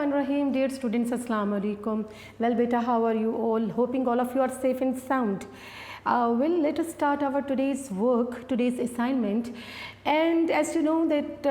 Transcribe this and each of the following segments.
Bismillahirrahmanirrahim. Dear students, Assalamu alaikum. Well, beta, how are you all? Hoping all of you are safe and sound. Well, let us start our today's work, today's assignment. And as you know that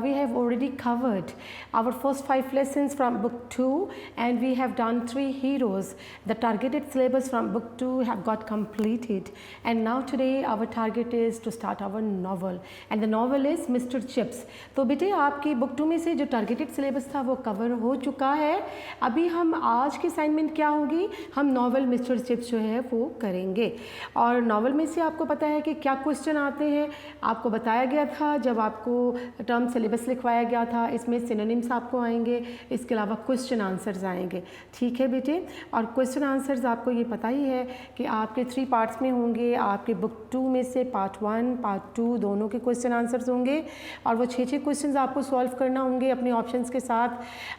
we have already covered our first 5 lessons from book 2, and we have done 3 heroes. The targeted syllabus from book 2 have got completed, and now today our target is to start our novel, and the novel is Mr. Chips. तो बेटे आपकी book 2 में से जो targeted syllabus था वो cover हो चुका है. अभी हम आज की असाइनमेंट क्या होगी, हम नॉवल मिस्टर चिप्स जो है वो करेंगे. और नॉवल में से आपको पता है कि क्या क्वेश्चन आते हैं, आपको बताया गया था जब आपको टर्म सिलेबस लिखवाया गया था. इसमें सिनोनिम्स आपको आएंगे, इसके अलावा क्वेश्चन आंसर्स आएंगे. ठीक है बेटे, और क्वेश्चन आंसर्स आपको ये पता ही है कि आपके 3 पार्ट्स में होंगे. आपके बुक 2 में से पार्ट 1 पार्ट 2 दोनों के क्वेश्चन आंसर्स होंगे, और वो 6 क्वेश्चंस आपको सॉल्व करना होंगे अपने ऑप्शंस के साथ.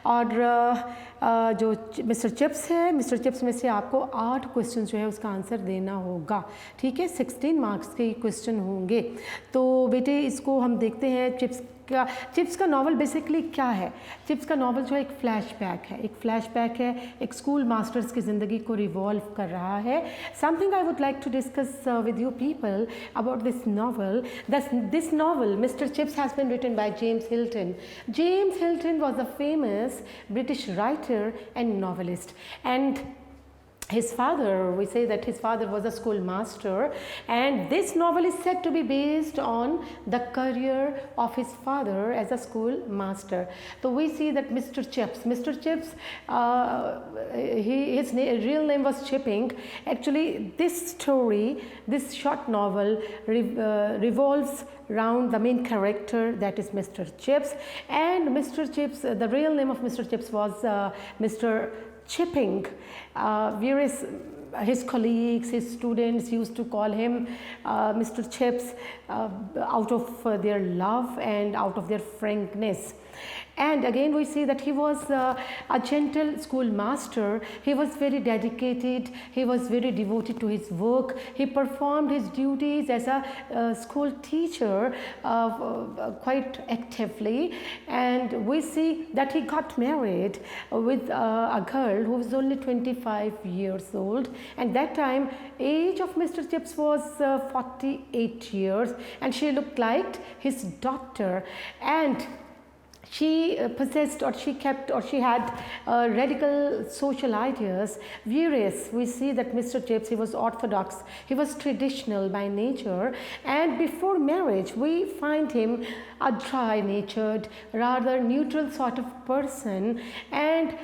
और जो मिस्टर चिप्स है, मिस्टर चिप्स में से आपको 8 क्वेश्चन जो है उसका आंसर देना होगा. ठीक है, 16 मार्क्स के क्वेश्चन होंगे. तो बेटे इसको हम देखते हैं. चिप्स का नॉवल बेसिकली क्या है. चिप्स का नॉवल जो है एक फ्लैशबैक है, एक स्कूल मास्टर्स की ज़िंदगी को रिवॉल्व कर रहा है. Something I would like to discuss with you people about this novel. This novel mister Chips has been written by James Hilton. James Hilton was a famous British writer and novelist, and his father, we say that his father was a schoolmaster, and this novel is said to be based on the career of his father as a schoolmaster. So we see that Mr. Chips, his real name was Chipping. Actually, this story, this short novel revolves around the main character, that is Mr. Chips. And Mr. Chips, the real name of Mr. Chips was Mr. Chipping, whereas his colleagues, his students used to call him Mr. Chips out of their love and out of their frankness. And again we see that he was a gentle schoolmaster. He was very dedicated, he was very devoted to his work. He performed his duties as a school teacher quite actively, and we see that he got married with a girl who was only 25 years old, and that time age of Mr. Chips was 48 years, and she looked like his daughter. And she possessed, or she kept, or she had radical social ideas, whereas we see that Mr. Chips, he was orthodox, he was traditional by nature, and before marriage we find him a dry-natured, rather neutral sort of person. And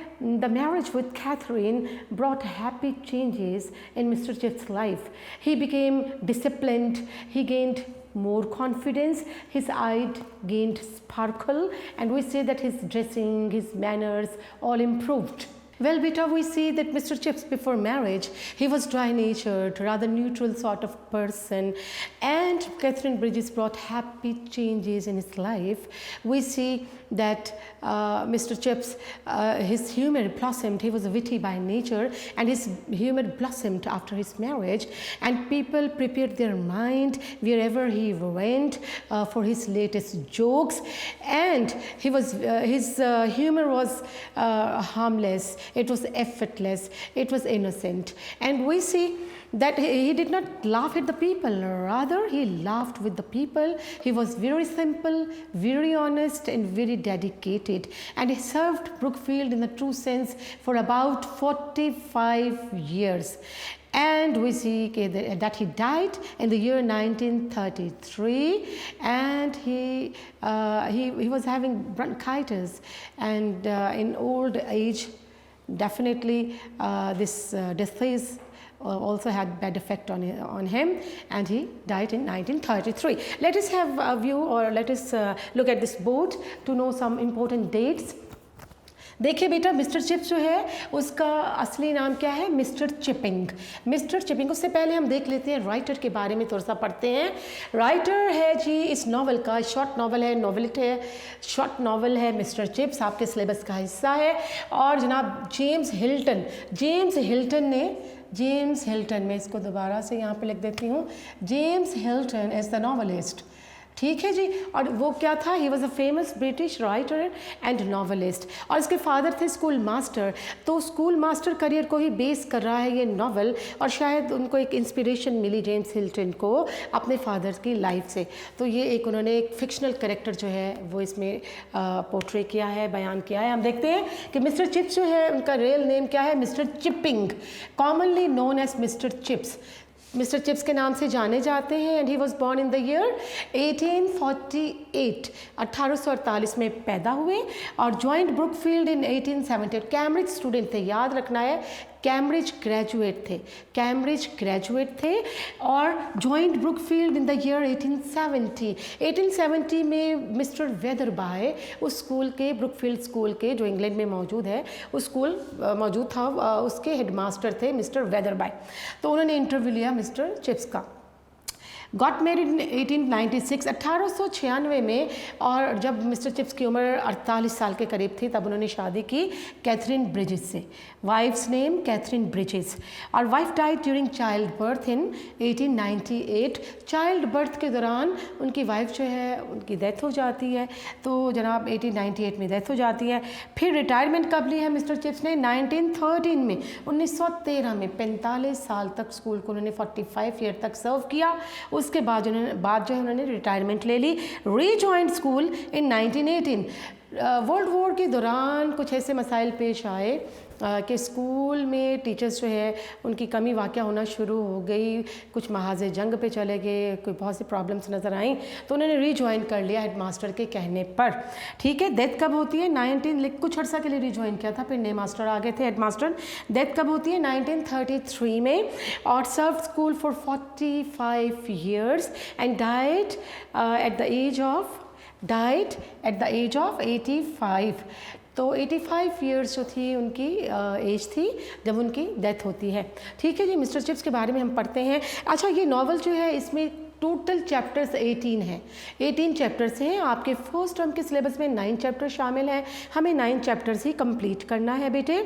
the marriage with Catherine brought happy changes in Mr. Chips' life. He became disciplined, he gained more confidence, his eye gained sparkle, and we say that his dressing, his manners all improved. Well, beta, we see that Mr. Chips before marriage, he was dry-natured, rather neutral sort of person, and Catherine Bridges brought happy changes in his life. We see that Mr. Chips, his humor blossomed. He was witty by nature, and his humor blossomed after his marriage, and people prepared their mind wherever he went for his latest jokes. And his humor was harmless, it was effortless, it was innocent. And we see that he did not laugh at the people, rather he laughed with the people. He was very simple, very honest, and very dedicated, and he served Brookfield in the true sense for about 45 years. And we see that he died in the year 1933, and he was having bronchitis, and in old age definitely this disease also had bad effect on him, and he died in 1933. Let us have a view, or let us look at this board to know some important dates. देखिए बेटा, mister Chips जो है उसका असली नाम क्या है, mister chipping. Mister chipping. उससे पहले हम देख लेते हैं राइटर के बारे में, थोड़ा सा पढ़ते हैं. राइटर है जी इस नॉवल का, शॉर्ट नॉवल है, नॉवेलिट है, शॉर्ट नॉवल है. मिस्टर चिप्स आपके सिलेबस का हिस्सा है. और जनाब जेम्स हिल्टन, मैं इसको दोबारा से यहाँ पे लिख देती हूँ. James Hilton is the novelist. ठीक है जी। और वो क्या था, he was a famous British writer and novelist, और इसके फादर थे स्कूल मास्टर। तो स्कूल मास्टर करियर को ही बेस कर रहा है ये नॉवल, और शायद उनको एक इंस्पिरेशन मिली जेम्स हिल्टन को अपने फादर की लाइफ से। तो ये एक उन्होंने एक फिक्शनल कैरेक्टर जो है वो इसमें पोर्ट्रे किया है, बयान किया है। हम देखते हैं कि मिस्टर चिप्स जो है उनका रियल नेम क्या है, mister Chipping, commonly known as mister Chips. Mister Chips के नाम से जाने जाते हैं, and he was born in the year 1848, 1848 में पैदा हुए, और joined Brookfield in 1870। Cambridge student थे, याद रखना है, कैम्ब्रिज ग्रेजुएट थे, कैम्ब्रिज ग्रेजुएट थे, और joined Brookfield in the year 1870। 1870 में मिस्टर वेदरबाय उस स्कूल के, ब्रुकफील्ड स्कूल के जो इंग्लैंड में मौजूद है, उस स्कूल मौजूद था, उसके हेडमास्टर थे मिस्टर वेदरबाय। तो उन्होंने इंटरव्यू लिया मिस्टर चिप्स का। गॉट मैरिड इन 1896, 1896 में, और जब मिस्टर चिप्स की उम्र 48 साल के करीब थी तब उन्होंने शादी की कैथरीन ब्रिजेस से। वाइफ्स नेम कैथरीन ब्रिजेस, और wife died during child birth in 1898। Child birth के दौरान उनकी वाइफ जो है उनकी डेथ हो जाती है, तो जनाब 1898 में डेथ हो जाती है। फिर रिटायरमेंट कब ली है मिस्टर चिप्स ने, 1913 में, 1913 में 45 साल तक स्कूल को उन्होंने 45 ईयर तक सर्व किया। उसके बाद जो है उन्होंने रिटायरमेंट ले ली, rejoined school in 1918। World war के दौरान कुछ ऐसे मसाइल पेश आए कि स्कूल में टीचर्स जो है उनकी कमी वाक़या होना शुरू हो गई, कुछ महाज़े जंग पे चले गए, कोई बहुत सी प्रॉब्लम्स नज़र आई, तो उन्होंने रीजॉइन कर लिया हेडमास्टर के कहने पर। ठीक है, डेथ कब होती है, 19 कुछ अर्सा के लिए रीजॉइन किया था, फिर नए मास्टर आ गए थे हेडमास्टर। डेथ कब होती है, 1933 में, और served school for 45 years and died at the age of 85। तो 85 ईयर्स जो थी उनकी एज थी जब उनकी डेथ होती है। ठीक है जी, मिस्टर चिप्स के बारे में हम पढ़ते हैं। अच्छा, ये नावल जो है इसमें टोटल चैप्टर्स 18 हैं, 18 चैप्टर्स हैं। आपके फर्स्ट टर्म के सिलेबस में 9 चैप्टर शामिल हैं, हमें 9 चैप्टर्स ही कंप्लीट करना है बेटे।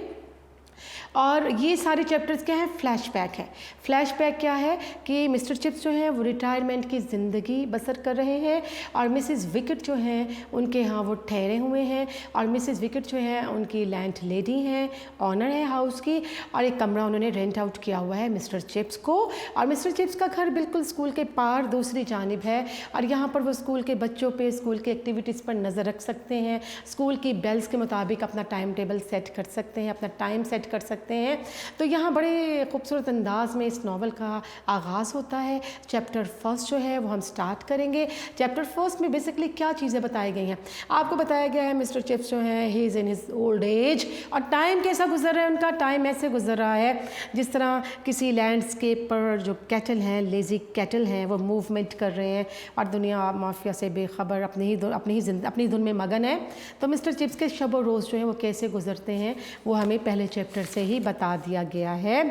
और ये सारे चैप्टर्स क्या हैं, फ्लैशबैक है। फ्लैशबैक क्या है कि मिस्टर चिप्स जो हैं वो रिटायरमेंट की ज़िंदगी बसर कर रहे हैं, और मिसेस विकेट जो हैं उनके यहाँ वो ठहरे हुए हैं, और मिसेस विकेट जो है उनकी लैंड लेडी हैं, ऑनर है हाउस की, और एक कमरा उन्होंने रेंट आउट किया हुआ है मिस्टर चिप्स को। और मिस्टर चिप्स का घर बिल्कुल स्कूल के पार दूसरी जानिब है, और यहाँ पर वो स्कूल के बच्चों पे, स्कूल की एक्टिविटीज़ पर नज़र रख सकते हैं, स्कूल की बेल्स के मुताबिक अपना टाइम टेबल सेट कर सकते हैं, अपना टाइम सेट कर सकते हैं। तो यहाँ बड़े खूबसूरत अंदाज में इस नावल का आगाज़ होता है। चैप्टर फर्स्ट जो है वो हम स्टार्ट करेंगे। चैप्टर फर्स्ट में बेसिकली क्या चीज़ें बताई गई हैं, आपको बताया गया है मिस्टर चिप्स जो हैं he is in his old age, और टाइम कैसा गुजर रहा है उनका, टाइम ऐसे गुजर रहा है जिस तरह किसी लैंडस्केप पर जो कैटल हैं, लेज़ी कैटल हैं, वो मूवमेंट कर रहे हैं और दुनिया माफिया से बेखबर अपनी धुन में मगन है। तो मिस्टर चिप्स के शब व रोज़ जो है वो कैसे गुजरते हैं वो हमें पहले चैप्टर से ही बता दिया गया है।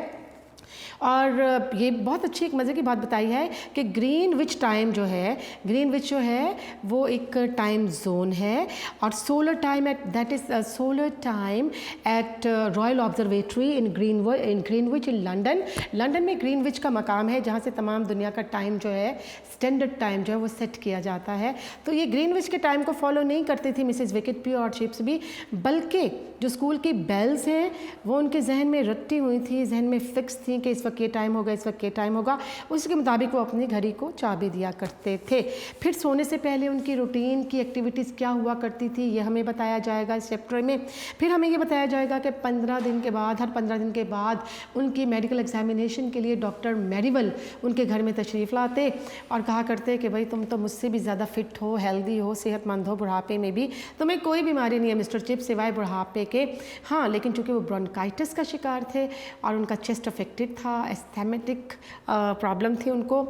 और ये बहुत अच्छी एक मज़े की बात बताई है कि ग्रीनविच टाइम जो है, ग्रीनविच जो है वो एक टाइम जोन है, और solar time at that is solar time at Royal Observatory in Greenwich in London. London में ग्रीनविच का मकाम है जहाँ से तमाम दुनिया का टाइम जो है, स्टैंडर्ड टाइम जो है वो सेट किया जाता है। तो ये ग्रीनविच के टाइम को फॉलो नहीं करती थी मिसेस विकेट भी और चिप्स भी, बल्कि जो स्कूल की बेल्स हैं वो उनके जहन में रटी हुई थी, जहन में फिक्स थी कि इस वक्त ये टाइम होगा, इस वक्त ये टाइम होगा, उसके मुताबिक वो अपनी घड़ी को चाबी दिया करते थे। फिर सोने से पहले उनकी रूटीन की एक्टिविटीज़ क्या हुआ करती थी ये हमें बताया जाएगा इस चैप्टर में। फिर हमें ये बताया जाएगा कि 15 दिन के बाद, हर 15 दिन के बाद उनकी मेडिकल एग्जामिनेशन के लिए डॉक्टर मेरीवेल उनके घर में तशरीफ़ लाते और कहा करते कि भाई तुम तो मुझसे भी ज़्यादा फिट हो, हेल्दी हो, सेहतमंद हो, बुढ़ापे में भी तुम्हें कोई बीमारी नहीं है मिस्टर चिप्स सिवाय बुढ़ापे के। हाँ, लेकिन चूँकि वो ब्रोंकाइटिस का शिकार थे और उनका चेस्ट अफेक्टेड था, एस्थेमेटिक प्रॉब्लम थी उनको,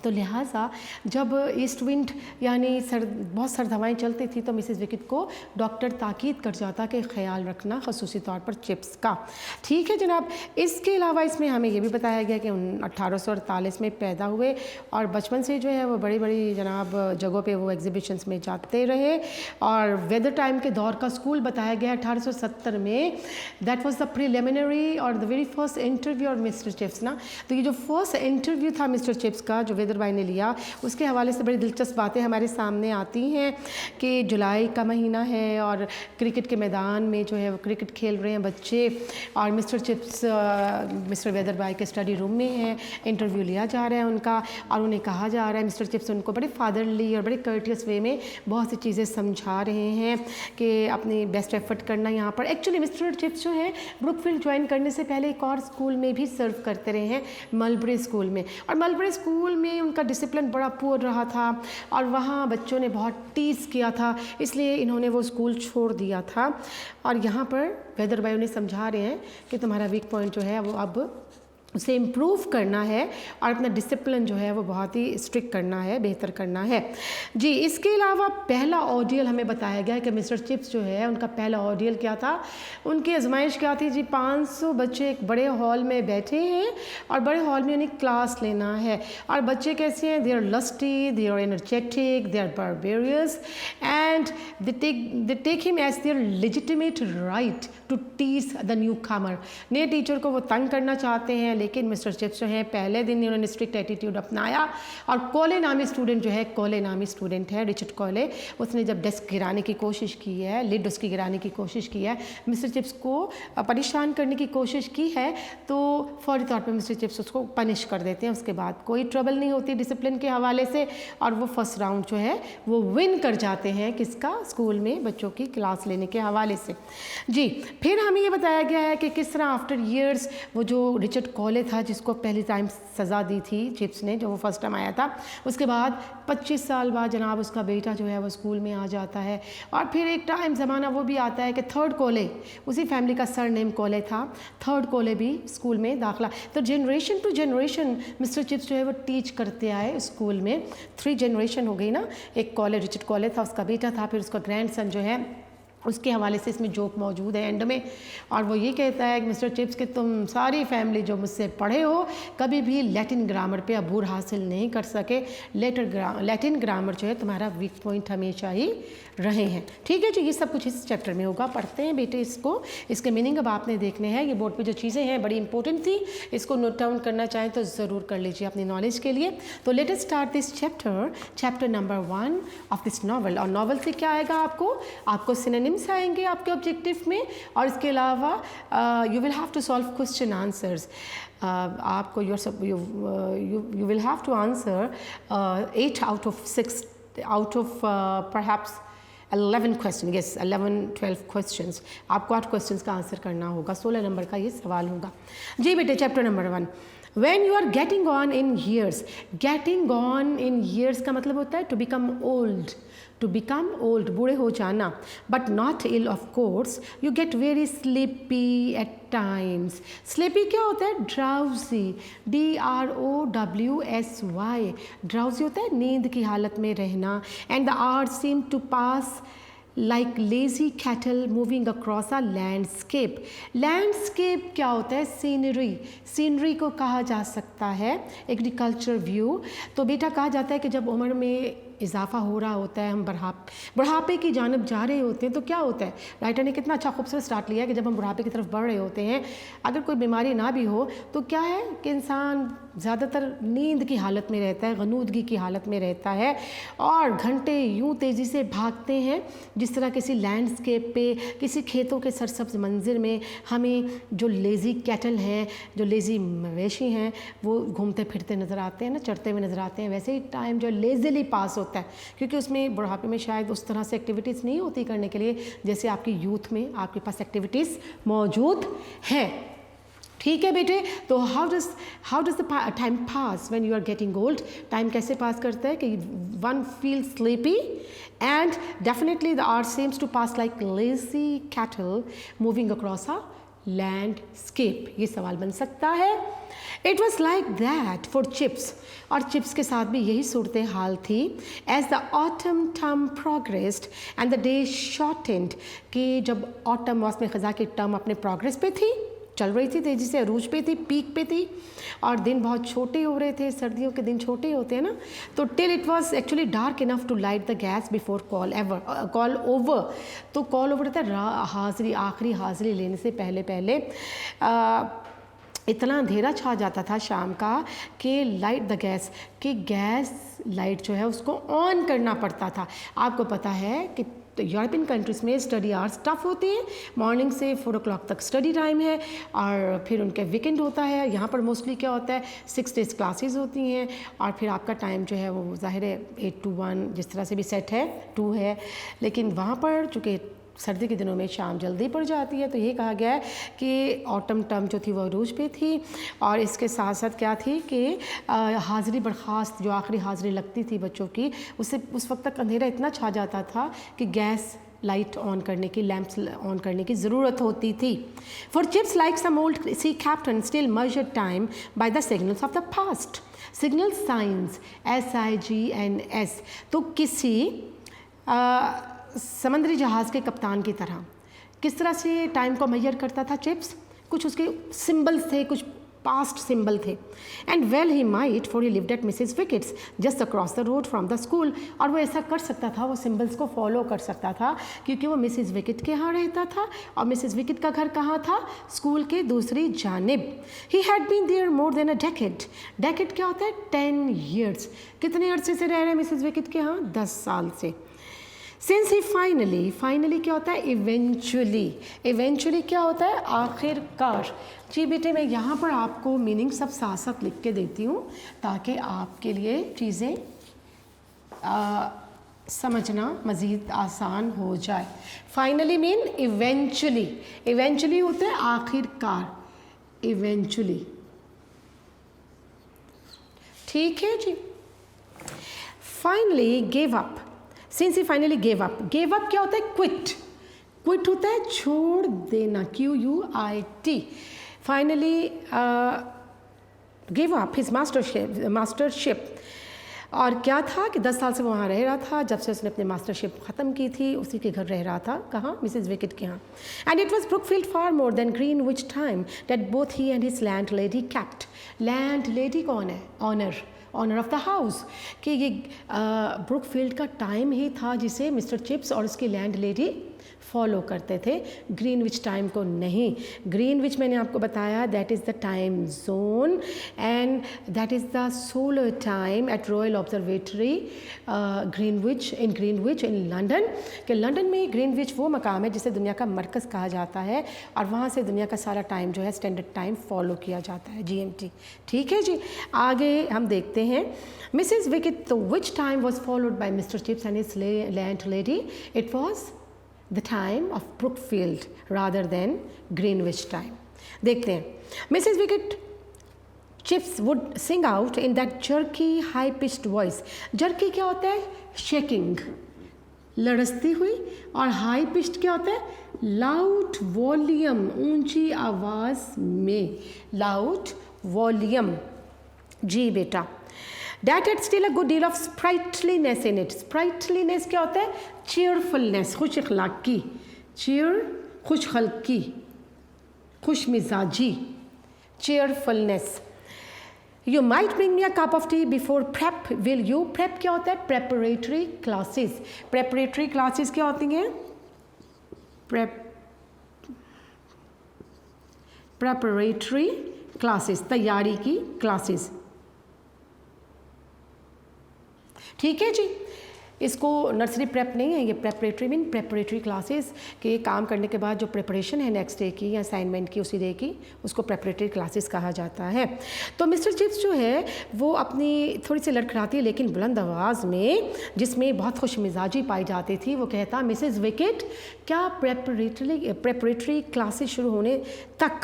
तो लिहाजा जब ईस्ट विंड यानी बहुत सर्द हवाएँ चलती थी तो मिसेस विकेट को डॉक्टर ताकीद कर जाता कि ख्याल रखना ख़ुसूसी तौर पर चिप्स का। ठीक है जनाब। इसके अलावा इसमें हमें ये भी बताया गया कि 1848 में पैदा हुए और बचपन से जो है वो बड़ी बड़ी जनाब जगहों पे वो एग्जीबिशंस में जाते रहे, और वेदर टाइम के दौर का स्कूल बताया गया 1870 में। दैट वाज द प्रिलिमिनरी और the very first interview of mister chips ना। तो ये जो फर्स्ट इंटरव्यू था मिस्टर चिप्स का, जो वेदर वेदर भाई ने लिया, उसके हवाले से बड़ी दिलचस्प बातें हमारे सामने आती हैं कि जुलाई का महीना है और क्रिकेट के मैदान में जो है वो क्रिकेट खेल रहे हैं बच्चे, और मिस्टर चिप्स मिस्टर वेदर भाई के स्टडी रूम में है, इंटरव्यू लिया जा रहा है उनका, और उन्हें कहा जा रहा है, मिस्टर चिप्स उनको बड़े फादरली और बड़े कर्टियस वे में बहुत सी चीज़ें समझा रहे हैं कि अपनी बेस्ट एफर्ट करना यहाँ पर। एक्चुअली मिस्टर चिप्स जो है ब्रुकफील्ड ज्वाइन करने से पहले एक और स्कूल में भी सर्व करते रहे हैं, मलबरी स्कूल में, और मलबरी स्कूल में उनका डिसिप्लिन बड़ा पुअर रहा था और वहाँ बच्चों ने बहुत टीज़ किया था, इसलिए इन्होंने वो स्कूल छोड़ दिया था। और यहाँ पर वेदर भाई उन्हें समझा रहे हैं कि तुम्हारा वीक पॉइंट जो है वो अब उसे इम्प्रूव करना है और अपना डिसिप्लिन जो है वो बहुत ही स्ट्रिक्ट करना है, बेहतर करना है। जी, इसके अलावा पहला ऑडियल हमें बताया गया कि मिस्टर चिप्स जो है उनका पहला ऑडियल क्या था, उनकी आजमाइश क्या थी जी। 500 बच्चे एक बड़े हॉल में बैठे हैं और बड़े हॉल में उन्हें क्लास लेना है, और बच्चे कैसे हैं, they are lusty, they are energetic, they are barbarous and they take him as their legitimate right to teach the newcomer. नए टीचर को वो तंग करना चाहते हैं, लेकिन मिस्टर चिप्स जो है पहले दिन उन्होंने स्ट्रिक्ट एटीट्यूड अपनाया, और कोले नामी स्टूडेंट जो है, कोले नामी स्टूडेंट है रिचर्ड कोले, उसने जब डेस्क गिराने की कोशिश की है, लिड उसकी गिराने की कोशिश की है, मिस्टर चिप्स को परेशान करने की कोशिश की है, तो फौरी तौर पर मिस्टर चिप्स उसको पनिश कर देते हैं। उसके बाद कोई ट्रबल नहीं होती डिसिप्लिन के हवाले से, और वो फर्स्ट राउंड जो है वो विन कर जाते हैं, किसका, स्कूल में बच्चों की क्लास लेने के हवाले से। जी, फिर हमें ये बताया गया है कि किस तरह आफ्टर ईयर्स वो जो रिचर्ड कोले था, जिसको पहली टाइम सज़ा दी थी चिप्स ने, जो वो फर्स्ट टाइम आया था, उसके बाद 25 साल बाद जनाब उसका बेटा जो है वो स्कूल में आ जाता है, और फिर एक टाइम ज़माना वो भी आता है कि थर्ड कोले, उसी फैमिली का सर नेम कोले था, थर्ड कोले भी स्कूल में दाखिला। तो generation to generation mister Chips जो है वो टीच करते आए स्कूल में। 3 जनरेशन हो गई ना, एक कोले रिचर्ड कोले था, उसका बेटा था, फिर उसका ग्रैंडसन जो है, उसके हवाले से इसमें जोक मौजूद है एंड में, और वो ये कहता है कि मिस्टर चिप्स कि तुम सारी फैमिली जो मुझसे पढ़े हो कभी भी लैटिन ग्रामर पे अबूर हासिल नहीं कर सके। लैटिन ग्रामर जो है तुम्हारा वीक पॉइंट हमेशा ही रहे हैं। ठीक है जी, ये सब कुछ इस चैप्टर में होगा, पढ़ते हैं बेटे इसको, इसके मीनिंग अब आपने देखने हैं। ये बोर्ड पे जो चीज़ें हैं बड़ी इंपॉर्टेंट थी, इसको नोट डाउन करना चाहें तो ज़रूर कर लीजिए अपनी नॉलेज के लिए। तो let us start this chapter number 1 of this novel. और नॉवल से क्या आएगा, आपको सिनोनिम्स आएंगे आपके ऑब्जेक्टिव में, और इसके अलावा you will have to solve question answers. आपको you will have to answer 8 out of 6 out of perhaps 11 question, yes 11-12 questions, आपको 8 क्वेश्चंस का आंसर करना होगा। 16 नंबर का ये सवाल होगा। जी बेटे, chapter number 1, When you are getting on in years, getting on in years का मतलब होता है to become old, बूढ़े हो जाना, but not ill of course. You get very sleepy at times. Sleepy क्या होता है, drowsy, DROWSY, drowsy होता है नींद की हालत में रहना, and the hours seem to pass like lazy cattle moving across a landscape. Landscape क्या होता है, सीनरी को कहा जा सकता है, एग्रीकल्चर व्यू। तो बेटा कहा जाता है कि जब उम्र में इजाफा हो रहा होता है, हम बुढ़ापे की जानब जा रहे होते हैं, तो क्या होता है, राइटर ने कितना अच्छा खूबसूरत स्टार्ट लिया है कि जब हम बुढ़ापे की तरफ बढ़ रहे होते हैं, अगर कोई बीमारी ना भी हो तो क्या है कि इंसान ज़्यादातर नींद की हालत में रहता है, गनूदगी की हालत में रहता है, और घंटे यूँ तेज़ी से भागते हैं जिस तरह किसी लैंडस्केप पे, किसी खेतों के सरसब्ज मंजिर में हमें जो लेज़ी कैटल हैं, जो लेज़ी मवेशी हैं, वो घूमते फिरते नज़र आते हैं ना, चढ़ते हुए नज़र आते हैं। वैसे ही टाइम जो लेज़िली पास होता है, क्योंकि उसमें बुढ़ापे में शायद उस तरह से एक्टिविटीज़ नहीं होती करने के लिए जैसे आपकी यूथ में आपके पास एक्टिविटीज़ मौजूद हैं। ठीक है बेटे, तो how does the time pass when you are getting old. Time कैसे पास करता है कि one feel sleepy and definitely the hour seems to pass like lazy cattle moving across a landscape. ये सवाल बन सकता है। It was like that for Chips, और चिप्स के साथ भी यही सूरत हाल थी। As the autumn term progressed and the day shortened, कि जब ऑटम मौसम ख़ज़ा की टर्म अपने प्रोग्रेस पे थी, चल रही थी तेज़ी से, अरूज पे थी, पीक पे थी, और दिन बहुत छोटे हो रहे थे, सर्दियों के दिन छोटे होते हैं ना, तो till it was actually dark enough to light the gas before call over. तो कॉल ओवर होता है हाज़िरी, आखिरी हाज़िरी लेने से पहले इतना अंधेरा छा जाता था शाम का कि लाइट द गैस, कि गैस लाइट जो है उसको ऑन करना पड़ता था। आपको पता है कि तो यूरोपियन कंट्रीज़ में स्टडी आवर्स टफ होती हैं, मॉर्निंग से 4 o'clock तक स्टडी टाइम है और फिर उनके वीकेंड होता है। यहाँ पर मोस्टली क्या होता है 6 days क्लासेस होती हैं और फिर आपका टाइम जो है वो ज़ाहिर है 8 to 1 जिस तरह से भी सेट है 2 है, लेकिन वहाँ पर चूँकि सर्दी के दिनों में शाम जल्दी पड़ जाती है तो ये कहा गया है कि ऑटम टर्म जो थी वो अरूज पे थी। और इसके साथ साथ क्या थी कि हाज़िरी बर्खास्त, जो आखिरी हाज़िरी लगती थी बच्चों की, उससे उस वक्त तक अंधेरा इतना छा जाता था कि गैस लाइट ऑन करने की, लैंप्स ऑन करने की ज़रूरत होती थी। For Chips like some old sea captain still measure time by the signals of the past. Signal signs SIGNS, तो किसी समंदरी जहाज़ के कप्तान की तरह किस तरह से टाइम को मेजर करता था चिप्स, कुछ उसके सिंबल्स थे, कुछ पास्ट सिंबल थे। And well he might for he lived eight Mrs wickets just across the road from the school. और वो ऐसा कर सकता था, वो सिंबल्स को फॉलो कर सकता था क्योंकि वो मिसेस विकेट के यहाँ रहता था और मिसेस विकेट का घर कहाँ था, स्कूल के दूसरी जानिब। He had been there more than a decade. Decade क्या होता है 10 years। कितने अरसे से रह रहे हैं मिसेस विकेट के यहाँ, 10 साल से। सिंस ही फाइनली क्या होता है इवेंचुअली क्या होता है आखिरकार। जी बेटे मैं यहाँ पर आपको मीनिंग सब साथ साथ लिख के देती हूँ ताकि आपके लिए चीज़ें समझना मज़ीद आसान हो जाए। फाइनली मीन इवेंचुअली होता है आखिरकार, इवेंचुअली, ठीक है जी। Finally gave up, since he finally gave up क्या होता है क्विट होता है छोड़ देना, QUIT। Finally give up his mastership. और क्या था कि 10 साल से वहाँ रह रहा था, जब से उसने अपनी मास्टरशिप ख़त्म की थी उसी के घर रह रहा था, कहाँ, मिसेस विकेट के यहाँ। And it was Brookfield far more than Greenwich time that both he and his land lady kept. Land lady कौन है, ऑनर ऑफ द हाउस, कि ये ब्रुकफील्ड का टाइम ही था जिसे मिस्टर चिप्स और उसकी लैंड लेडी फॉलो करते थे, ग्रीनविच टाइम को नहीं। ग्रीनविच मैंने आपको बताया that is the time zone and that is the solar time at Royal Observatory Greenwich in London. कि लंदन में ग्रीनविच वो मकाम है जिसे दुनिया का मरकज़ कहा जाता है और वहाँ से दुनिया का सारा टाइम जो है स्टैंडर्ड टाइम फॉलो किया जाता है, GMT। ठीक है जी, आगे हम देखते हैं मिसेस विकेट। तो which time was followed by mister chips and his land lady? It was the time of Brookfield rather than Greenwich time. देखते हैं, Mrs. Wicket Chips would sing out in that jerky high-pitched voice. Jerky क्या होता है, shaking, लड़सती हुई, और high pitched क्या होता है, loud volume, ऊंची आवाज़ में, loud volume। जी बेटा, That had still a good deal of sprightliness in it. Sprightliness क्या होता है, cheerfulness, खुश अखलाकी, खुश खल्की, खुश मिजाजी, cheerfulness. You might bring me a cup of tea before prep, will you? Prep क्या होता है, preparatory classes. Preparatory classes क्या होती हैं, preparatory classes, तैयारी की classes। ठीक है जी, इसको नर्सरी प्रेप नहीं है, ये प्रेपरेटरी मीन प्रेपरेटरी क्लासेस के काम करने के बाद जो प्रिपरेशन है नेक्स्ट डे की या असाइनमेंट की उसी डे की, उसको प्रेपरेटरी क्लासेस कहा जाता है। तो मिस्टर चिप्स जो है वो अपनी थोड़ी सी लड़खड़ाती लेकिन बुलंद आवाज़ में, जिसमें बहुत खुश मिजाजी पाई जाती थी, वो कहता, मिसेस विकेट क्या प्रेपरेटरी क्लासेस शुरू होने तक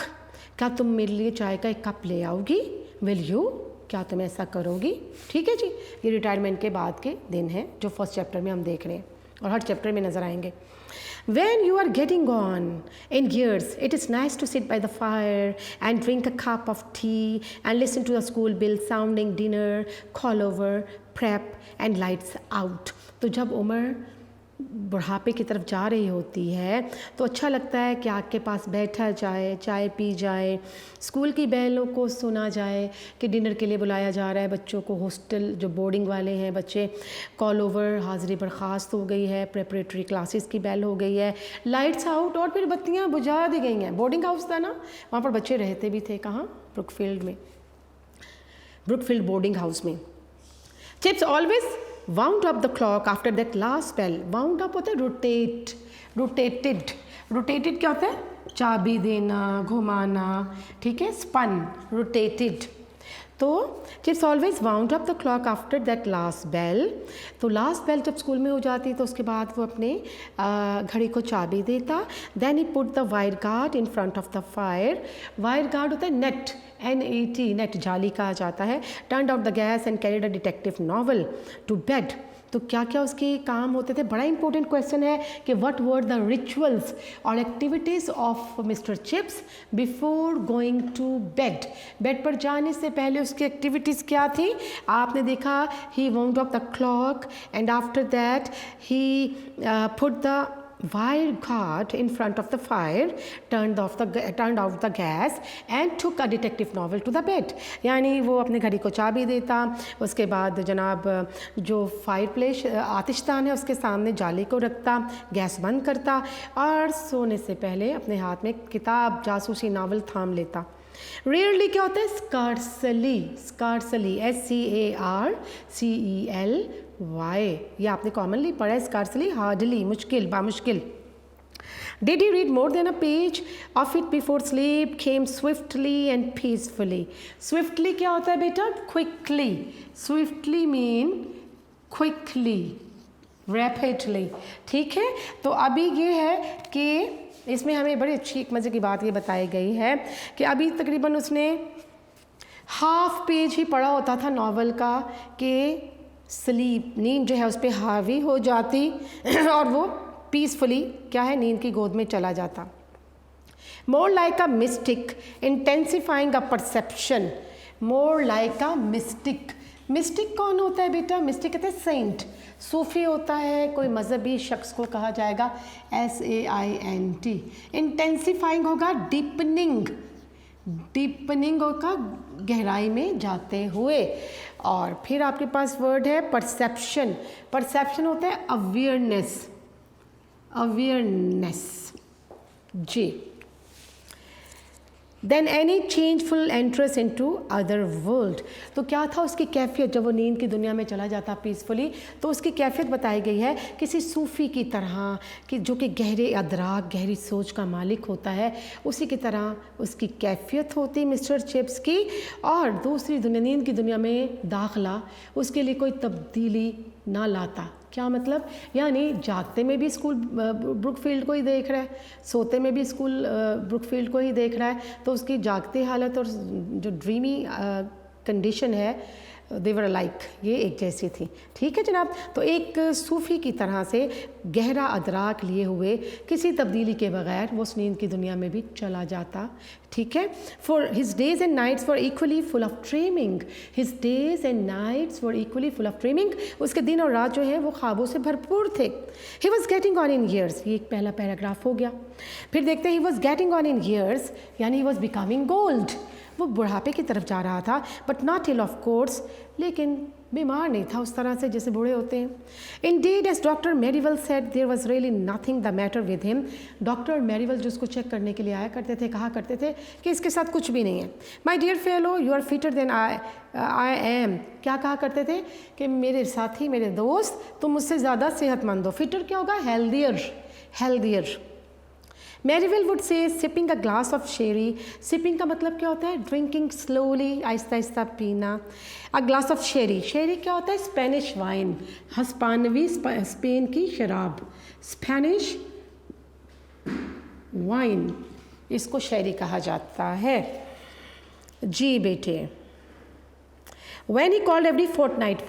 क्या तुम मेरे लिए चाय का एक कप ले आओगी? विल यू, क्या तुम ऐसा करोगी? ठीक है जी, ये रिटायरमेंट के बाद के दिन हैं जो फर्स्ट चैप्टर में हम देख रहे हैं और हर चैप्टर में नज़र आएंगे। When you are getting on in years, it is nice to sit by the fire and drink a cup of tea and listen to the school bell sounding dinner, call over, prep and lights out. तो जब उम्र बुढ़ापे की तरफ जा रही होती है तो अच्छा लगता है कि आग के पास बैठा जाए, चाय पी जाए, स्कूल की बेलों को सुना जाए कि डिनर के लिए बुलाया जा रहा है बच्चों को। हॉस्टल जो बोर्डिंग वाले हैं बच्चे, कॉल ओवर, हाज़िरी बर्खास्त हो गई है, प्रेपरेटरी क्लासेस की बेल हो गई है, लाइट्स आउट, और फिर बत्तियाँ बुझा दी गई हैं। बोर्डिंग हाउस था ना, वहाँ पर बच्चे रहते भी थे। कहाँ? ब्रुकफील्ड में, ब्रुकफील्ड बोर्डिंग हाउस में। Chips always wound up the clock after that last bell. wound up होता है rotate, rotated क्या होता है? चाबी देना, घुमाना, ठीक है, spun, rotated। तो Chips always wound up the clock after that last bell. तो लास्ट बेल जब स्कूल में हो जाती तो उसके बाद वो अपने घड़ी को चाबी देता। Then he put the wire guard in front of the fire. Wire guard होता है नेट, NET, नेट, जाली कहा जाता है। Turn out the gas and carried a detective novel to bed. तो क्या क्या उसके काम होते थे? बड़ा इंपॉर्टेंट क्वेश्चन है कि व्हाट वर द रिचुअल्स और activities of mister Chips before going to bed. Bed पर जाने से पहले उसकी एक्टिविटीज़ क्या थी? आपने देखा, he wound up the clock and after that he put the wire guard in front of the fire, turned out the gas and took a detective novel to the bed। यानी वो अपने घड़ी को चाबी देता, उसके बाद जनाब जो फायर प्लेस आतिशदान है उसके सामने जाली को रखता, गैस बंद करता और सोने से पहले अपने हाथ में किताब, जासूसी नावल थाम लेता। रेयरली क्या होता है? स्कार्सली, SCARCELY, ये आपने कॉमनली पढ़ा है। स्कार्सली, हार्डली, मुश्किल, बामुश्किल। Did he read more than a page of it before sleep came swiftly and peacefully? Swiftly क्या होता है बेटा? Quickly. Swiftly mean quickly, rapidly, ठीक है। तो अभी ये है कि इसमें हमें बड़ी अच्छी एक मज़े की बात ये बताई गई है कि अभी तकरीबन उसने हाफ पेज ही पढ़ा होता था नावल का कि स्लीप, नींद जो है उस पर हावी हो जाती और वो पीसफुली क्या है, नींद की गोद में चला जाता। More like a mistake intensifying a perception. More like a mistake. Mistake कौन होता है बेटा? मिस्टिक कहते हैं सेंट, सूफी होता है, कोई मजहबी शख्स को कहा जाएगा, SAINT। इंटेंसिफाइंग होगा डीपनिंग, डीपनिंग होगा गहराई में जाते हुए। और फिर आपके पास वर्ड है परसेप्शन। परसेप्शन होता है अवेयरनेस, अवेयरनेस जी। Then any changeful entrance into other world. तो क्या था उसकी कैफियत जब वो नींद की दुनिया में चला जाता पीसफुली? तो उसकी कैफियत बताई गई है किसी सूफ़ी की तरह कि जो कि गहरे अदराक, गहरी सोच का मालिक होता है, उसी की तरह उसकी कैफियत होती मिस्टर चिप्स की। और दूसरी दुनिया, नींद की दुनिया में दाखला उसके लिए कोई तब्दीली ना लाता। क्या मतलब? यानी जागते में भी स्कूल ब्रुकफील्ड को ही देख रहा है, सोते में भी स्कूल ब्रुकफील्ड को ही देख रहा है, तो उसकी जागती हालत और जो ड्रीमी कंडीशन है देवर लाइक, ये एक जैसी थी। ठीक है जनाब। तो एक सूफ़ी की तरह से गहरा अदराक लिए हुए किसी तब्दीली के बगैर वो उस नींद की दुनिया में भी चला जाता। ठीक है। For his days and nights were equally full of dreaming. His days and nights were equally full of dreaming. उसके दिन और रात जो है वो ख्वाबों से भरपूर थे। He was getting on in years, ये एक पहला पैराग्राफ हो गया। फिर देखते हैं he was getting on in years, यानी ही वॉज बिकमिंग गोल्ड, वो बुढ़ापे की तरफ जा रहा था। But not ill of course, लेकिन बीमार नहीं था उस तरह से जैसे बूढ़े होते हैं। Indeed as doctor Merivale said there was really nothing the matter with him. Doctor Merivale जो उसको चेक करने के लिए आया करते थे, कहा करते थे कि इसके साथ कुछ भी नहीं है। My dear fellow, you are fitter than I am. क्या कहा करते थे? कि मेरे साथी, मेरे दोस्त, तुम मुझसे ज़्यादा सेहतमंद हो। फिटर क्या होगा? Healthier, healthier. Merivale would say sipping a glass of Sheri. Sipping का मतलब क्या होता है? ड्रिंकिंग स्लोली, आहिस्ता आहिस्ता पीना। अ ग्लास ऑफ शेरी, शेरी क्या होता है? स्पेनिश वाइन, हस्पानवी स्पेन की शराब, स्पेनिश वाइन, इसको शेरी कहा जाता है जी बेटे। When he called every fortnight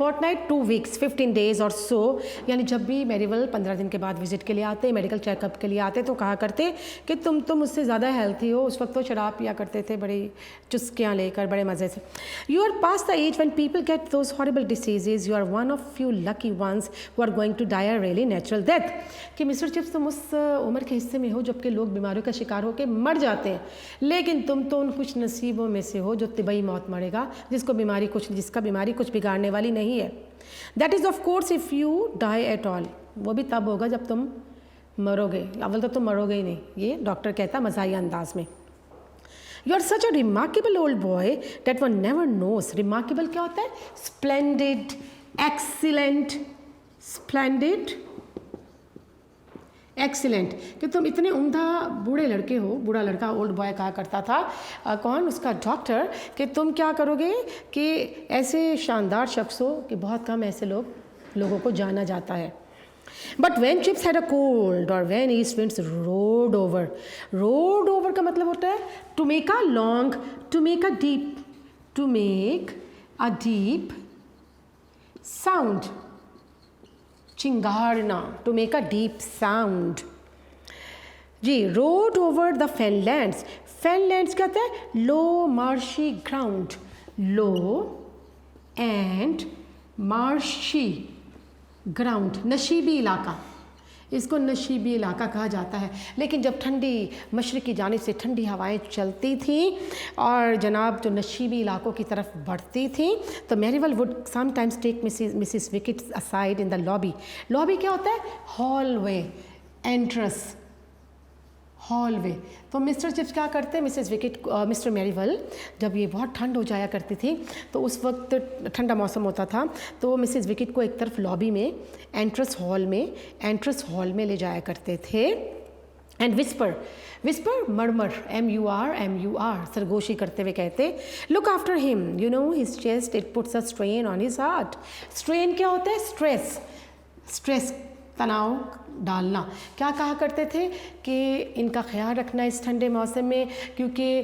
2 weeks 15 days or so, यानी जब भी मेरीवेल 15 दिन के बाद विजिट के लिए आते, मेडिकल चेकअप के लिए आते, तो कहा करते कि तुम तो मुझसे ज़्यादा हेल्थी हो। उस वक्त तो शराब पिया करते थे बड़ी चुस्कियाँ लेकर, बड़े मज़े से। You are past the age when people get those horrible diseases, you are one of few lucky ones who are going to die a really natural death. कि मिस्टर चिप्स, तुम उस उम्र के हिस्से में हो जबकि लोग बीमारियों का शिकार होकर मर जाते हैं, लेकिन तुम तो उन खुश नसीबों में से हो जो तिबई मौत मरेगा, जिसका बीमारी कुछ बिगाड़ने वाली नहीं है। That is of course if you die at all, वो भी तब होगा जब तुम मरोगे, अव्वल तो तुम मरोगे ही नहीं, ये डॉक्टर कहता मज़ाहिया अंदाज में। You are such a remarkable old boy that one never knows. Remarkable क्या होता है? स्प्लेंडिड, एक्सीलेंट, स्प्लेंडिड, एक्सीलेंट, कि तुम इतने उम्दा बूढ़े लड़के हो। बूढ़ा लड़का ओल्ड बॉय कहा करता था कौन? उसका डॉक्टर, कि तुम क्या करोगे कि ऐसे शानदार शख्स हो कि बहुत कम ऐसे लोगों को जाना जाता है। But when Chips had a cold और when east winds roared over का मतलब होता है to make a long, to make a deep sound, चिंगाड़ना, to make a deep sound जी। Roared over the fenlands, fenlands कहते हैं low marshy ground, low and marshy ground, नशीबी इलाका, इसको नशीबी इलाका कहा जाता है। लेकिन जब ठंडी मशरिक़ की जानिब से ठंडी हवाएं चलती थीं और जनाब जो नशीबी इलाकों की तरफ बढ़ती थीं, तो Merivale would sometimes take Mrs Wickett aside in the lobby. Lobby क्या होता है? Hallway, entrance, hallway. तो मिस्टर चिप्स क्या करते हैं? मिस्टर मेरीवेल, जब ये बहुत ठंड हो जाया करती थी, तो उस वक्त ठंडा मौसम होता था, तो मिसेस विकेट को एक तरफ लॉबी में, एंट्रेंस हॉल में ले जाया करते थे। एंड विस्पर, मरमर, MUR, सरगोशी करते हुए कहते, look after him, you know his chest, it puts a strain on his heart. Strain क्या होता है? स्ट्रेस, तनाव डालना। क्या कहा करते थे कि इनका ख्याल रखना इस ठंडे मौसम में, क्योंकि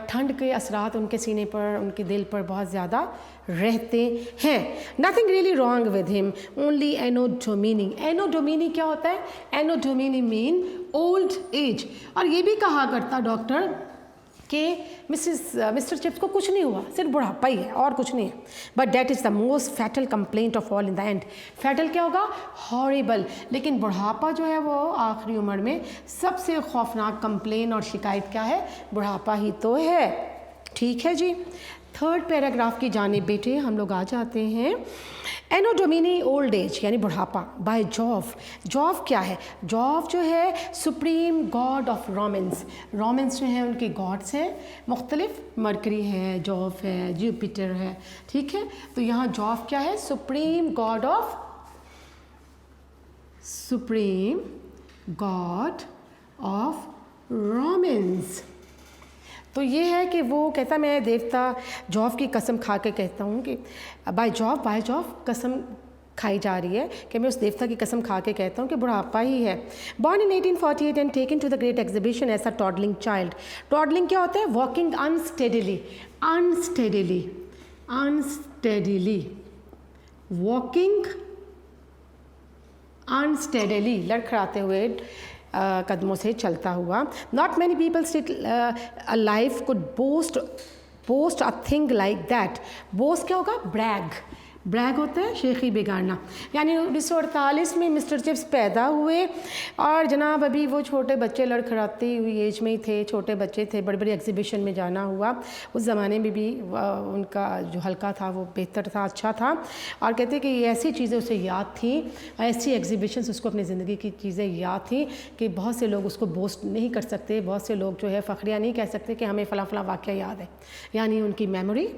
ठंड के असरात उनके सीने पर, उनके दिल पर बहुत ज़्यादा रहते हैं। Nothing really wrong with him, only Anno Domini. Anno Domini क्या होता है? Anno Domini mean old age. और ये भी कहा करता डॉक्टर कि मिस्टर चिप्स को कुछ नहीं हुआ, सिर्फ बुढ़ापा ही है और कुछ नहीं है। But that is the most fatal complaint of all in the end. Fatal क्या होगा? हॉरिबल। लेकिन बुढ़ापा जो है वो आखिरी उम्र में सबसे खौफनाक कंप्लेन और शिकायत क्या है? बुढ़ापा ही तो है। ठीक है जी, थर्ड पैराग्राफ की जानिब बेटे हम लोग आ जाते हैं। एनोडोमिनी ओल्ड एज यानी बुढ़ापा बाय जॉव। जॉव क्या है? जॉव जो है supreme God of romance. Romance जो है उनके गॉड्स हैं मुख्तलिफ, मरकरी है, जॉव है, जुपिटर है। ठीक है, तो यहाँ जॉव क्या है? Supreme God of romance. तो ये है कि वो कहता, मैं देवता जॉव की कसम खा के कहता हूँ कि बाय जॉव कसम खाई जा रही है कि मैं उस देवता की कसम खा के कहता हूँ कि बुढ़ापा ही है। Born in 1848 and taken to the great exhibition as a toddling child. Toddling क्या होता है? वॉकिंग अनस्टेडीली, वॉकिंग अनस्टेडीली, लड़खड़ाते हुए कदमों से चलता हुआ। Not many people still alive could boast a thing like that. Boast क्या होगा? ब्रैग होता है शेखी बिगाड़ना। यानी 1948 में मिस्टर चिप्स पैदा हुए और जनाब अभी वो छोटे बच्चे, लड़खड़ाती हुई एज में ही थे, छोटे बच्चे थे, बड़ी बड़ी एग्जीबिशन में जाना हुआ। उस ज़माने में भी उनका जो हल्का था वो बेहतर था, अच्छा था। और कहते कि ये ऐसी चीज़ें उसे याद थी, ऐसी एग्जीबिशंस उसको अपनी ज़िंदगी की चीज़ें याद थी कि बहुत से लोग उसको बोस्ट नहीं कर सकते, बहुत से लोग जो है फ़ख्रिया नहीं कह सकते कि हमें फ़लाँ फ़लाँ वाक़या याद है। यानी उनकी मेमोरी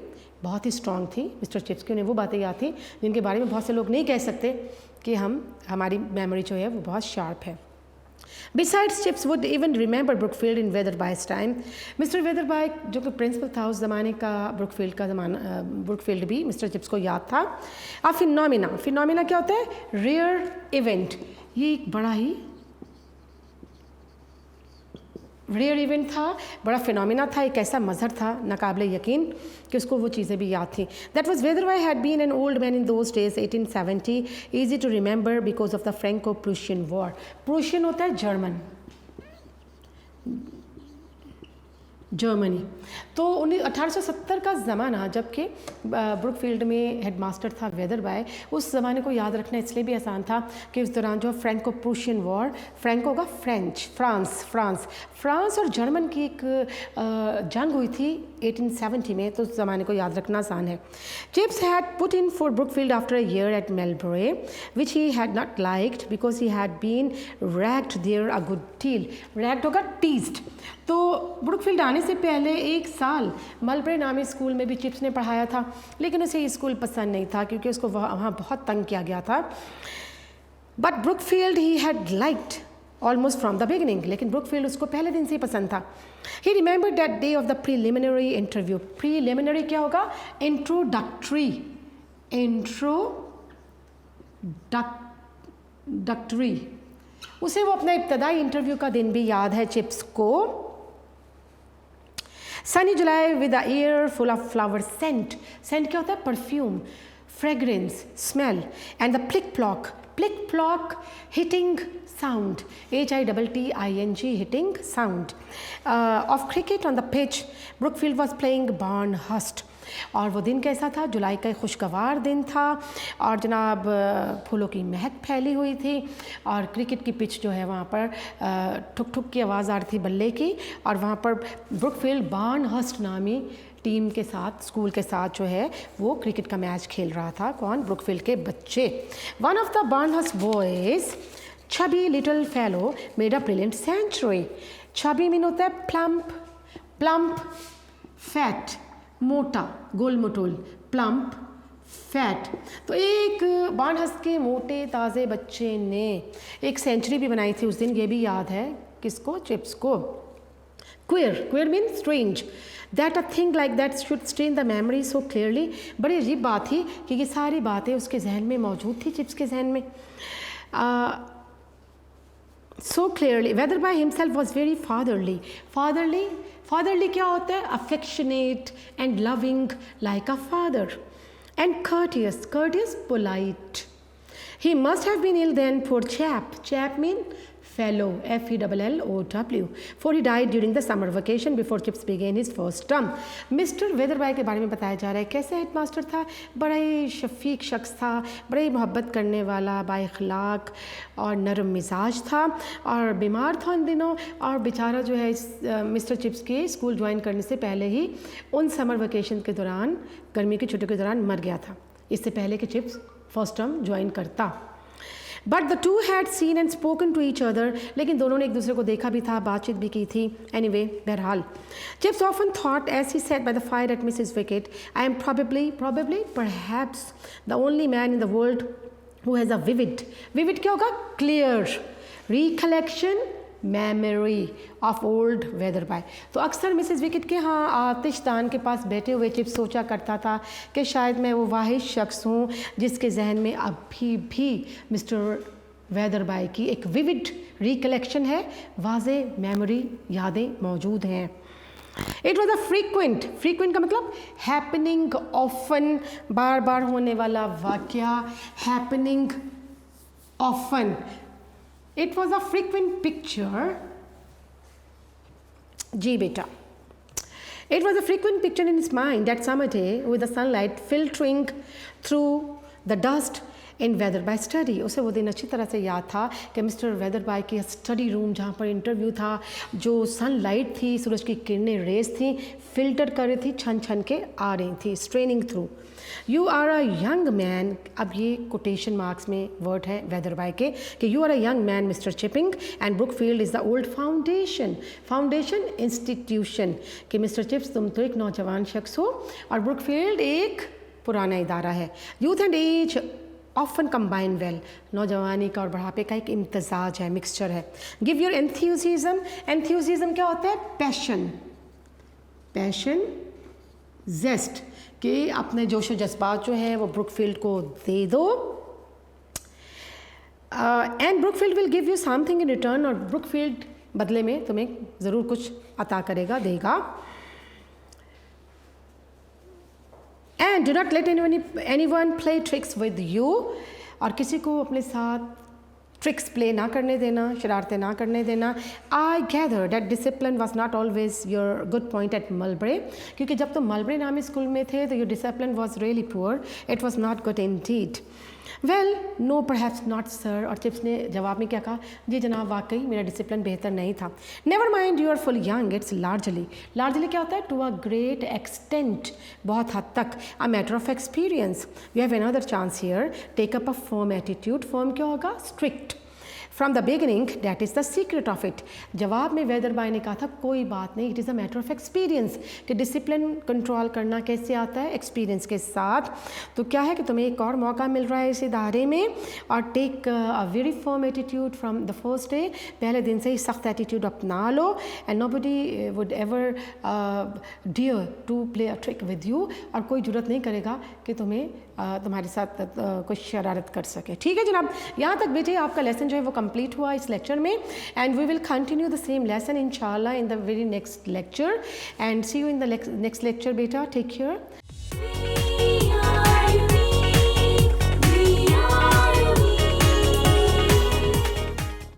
बहुत ही स्ट्रॉन्ग थी मिस्टर चिप्स की। उन्हें वो बातें याद थी जिनके बारे में बहुत से लोग नहीं कह सकते कि हमारी मेमोरी जो है वो बहुत शार्प है। Besides, Chips would even remember Brookfield in Weatherby's time. Mister Weatherby जो कि प्रिंसिपल था उस ज़माने का, ब्रुकफील्ड भी मिस्टर चिप्स को याद था। अब फिनोमिना क्या होता है? Rare event. ये एक बड़ा ही रेयर इवेंट था, बड़ा फिनोमिना था, एक ऐसा मजहर था नाकाबिले यकीन कि उसको वो चीज़ें भी याद थी. That was Wetherby had been an old man in those days 1870, easy to remember because of the Franco Prussian war. Prussian होता है जर्मनी. तो 1870 का ज़माना, जबकि ब्रुकफील्ड में हेडमास्टर था वेदरबाय, उस ज़माने को याद रखना इसलिए भी आसान था कि उस दौरान जो फ्रेंको प्रूशियन वॉर, फ्रेंको का फ्रांस और जर्मन की एक जंग हुई थी 1870 में, तो उस ज़माने को याद रखना आसान है. Chips had put in for Brookfield after a year at Melbury which he had not liked because he had been ragged there a good deal. Ragged होगा टीज्ड. तो ब्रुकफील्ड आने से पहले एक साल मलबरे नामी स्कूल में भी चिप्स ने पढ़ाया था, लेकिन उसे ये स्कूल पसंद नहीं था क्योंकि उसको वहाँ बहुत तंग किया गया था. But Brookfield he had liked almost from the beginning. लेकिन ब्रुकफील्ड उसको पहले दिन से ही पसंद था. He remember that day of the preliminary interview. Preliminary क्या होगा? इंट्रोडक्टरी. उसे वो अपना इब्तदाई इंटरव्यू का दिन भी याद है चिप्स को. Sunny July with the air full of flower scent. Scent क्या होता है? Perfume, fragrance, smell. And the plick plock hitting sound, HITTING, hitting sound of cricket on the pitch. Brookfield was playing Barnhurst. और वो दिन कैसा था? जुलाई का खुशगवार दिन था और जनाब फूलों की महक फैली हुई थी और क्रिकेट की पिच जो है वहाँ पर ठुक ठुक की आवाज़ आ रही थी बल्ले की, और वहाँ पर ब्रुकफील्ड बार्नहर्स्ट नामी टीम के साथ, स्कूल के साथ जो है वो क्रिकेट का मैच खेल रहा था. कौन? ब्रुकफील्ड के बच्चे. One of the Barnhurst boys, chubby little fellow, made a brilliant century. Chubby mean होता है plump, fat, मोटा, गोल मटोल, plump, fat. तो एक बार्नहर्स्ट के मोटे ताज़े बच्चे ने एक सेंचुरी भी बनाई थी उस दिन. ये भी याद है किसको? चिप्स को. Queer means strange. That a thing like that should stain the memory so clearly. बड़ी अजीब बात थी कि ये सारी बातें उसके जहन में मौजूद थी, चिप्स के जहन में. So clearly, Weatherby himself was very fatherly. Fatherly क्या होता है? Affectionate and loving like a father. And courteous, polite. He must have been ill then, poor chap. Chap mean fellow, FELLOW, for he died during the summer vacation before Chips began his first term. Mister Weatherby के बारे में बताया जा रहा है. कैसे headmaster था? बड़ा ही शफीक शख्स था, बड़ा ही मोहब्बत करने वाला, बाइखलाक और नरम मिजाज था और बीमार था उन दिनों. और बेचारा जो है मिस्टर चिप्स के स्कूल ज्वाइन करने से पहले ही उन समर वेकेशन के दौरान, गर्मी की छुट्टियों के दौरान मर गया था, इससे पहले कि चिप्स फर्स्ट टर्म ज्वाइन करता. But the two had seen and spoken to each other. लेकिन दोनों ने एक दूसरे को देखा भी था, बातचीत भी की थी. एनीवे, बहरहाल, Chips often thought as he sat by the fire at Mrs Wickett, I am probably perhaps the only man in the world who has a vivid क्या होगा? clear recollection memory of old Weatherby. तो अक्सर Mrs wicket के यहाँ आतिशदान के पास बैठे हुए chips सोचा करता था कि शायद मैं वो वाहिद शख्स हूँ जिसके जहन में अभी भी मिस्टर वेदरबाई की एक विविड रिकलेक्शन है, वाज़े मेमोरी, यादें मौजूद हैं. इट वॉज अ फ्रीक्वेंट का मतलब हैपनिंग, ऑफन, बार बार होने वाला वाक़या, happening often. It was a frequent picture. जी बेटा. It was a frequent picture in his mind that summer day with the sunlight filtering through the dust in Weatherby study. उसे वो दिन अच्छी तरह से याद था कि मिस्टर वेदरबाई की स्टडी रूम जहाँ पर इंटरव्यू था, जो सनलाइट थी, सूरज की किरणें, रेस थी, फिल्टर कर रही थी, छन के आ रही थी, straining through. You are a young man. अब ये कोटेशन मार्क्स में वर्ड है वेदरबाई के कि you are a young man mister Chipping and Brookfield is the old foundation institution. कि मिस्टर चिप्स तुम तो एक नौजवान शख्स हो और ब्रुकफील्ड एक पुराना इदारा है. Youth and age often combine well. नौजवानी का और बढ़ापे का एक इम्तजाज है, मिक्सचर है. गिव योर एंथ्यूजिज्म क्या होता है? पैशन, जेस्ट, कि अपने जोशो जज्बात जो हैं वो ब्रुकफील्ड को दे दो. And Brookfield will give you something in return. और ब्रुकफील्ड बदले में तुम्हें ज़रूर कुछ अता करेगा, देगा। And do not let anyone play tricks with you, और किसी को अपने साथ ट्रिक्स प्ले ना करने देना, शरारतें ना करने देना। I gather that discipline was not always your good point at Marlborough, क्योंकि जब तुम मलबरे नामी स्कूल में थे तो your discipline was really poor, it was not good indeed. Well no perhaps not sir, और चिप्स ने जवाब में क्या कहा, जी जनाब वाकई मेरा डिसिप्लिन बेहतर नहीं था। Never mind you are full young, it's largely, largely क्या होता है, टू अ ग्रेट एक्सटेंट, बहुत हद तक, a matter of experience. You have another chance here, take up a firm attitude, firm क्या होगा, strict. From the beginning that is the secret of it. जवाब में वेदर बाय ने कहा था कोई बात नहीं, it is a matter of experience, कि डिसिप्लिन कंट्रोल करना कैसे आता है, एक्सपीरियंस के साथ। तो क्या है कि तुम्हें एक और मौका मिल रहा है इस इदारे में, और take a very firm attitude from the first day, पहले दिन से ही सख्त एटीट्यूड अपना लो। And nobody would ever dare to play a trick with you, और कोई जरूरत नहीं करेगा कि तुम्हें तुम्हारे साथ कुछ शरारत कर सके। ठीक है जनाब, यहाँ तक बेटे आपका लेसन जो है वो कंप्लीट हुआ इस लेक्चर में, and we will continue the same lesson इंशाल्लाह in the very next lecture, and see you in the next lecture बेटा, टेक केयर।